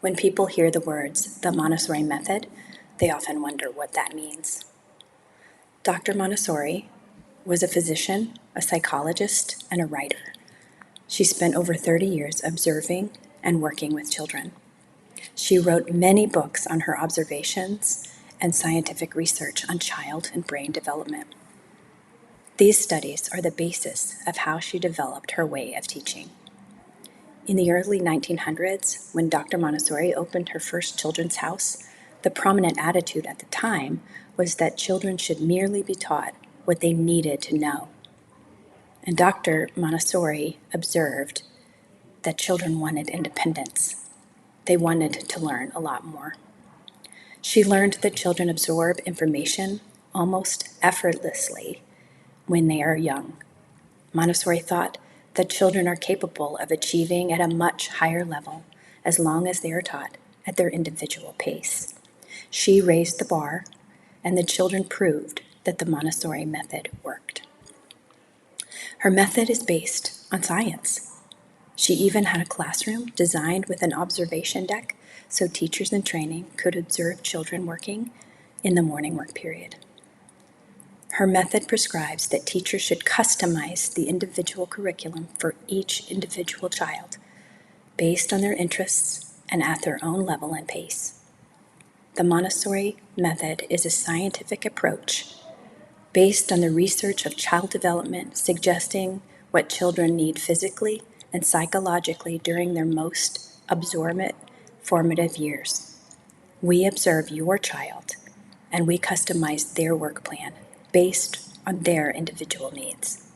When people hear the words, the Montessori method, they often wonder what that means. Dr. Montessori was a physician, a psychologist, and a writer. She spent over 30 years observing and working with children. She wrote many books on her observations and scientific research on child and brain development. These studies are the basis of how she developed her way of teaching. In the early 1900s, when Dr. Montessori opened her first children's house, the prominent attitude at the time was that children should merely be taught what they needed to know. And Dr. Montessori observed that children wanted independence. They wanted to learn a lot more. She learned that children absorb information almost effortlessly when they are young. Montessori thought that children are capable of achieving at a much higher level as long as they are taught at their individual pace. She raised the bar, and the children proved that the Montessori method worked. Her method is based on science. She even had a classroom designed with an observation deck so teachers in training could observe children working in the morning work period. Her method prescribes that teachers should customize the individual curriculum for each individual child based on their interests and at their own level and pace. The Montessori method is a scientific approach based on the research of child development, suggesting what children need physically and psychologically during their most absorbent formative years. We observe your child and we customize their work plan based on their individual needs.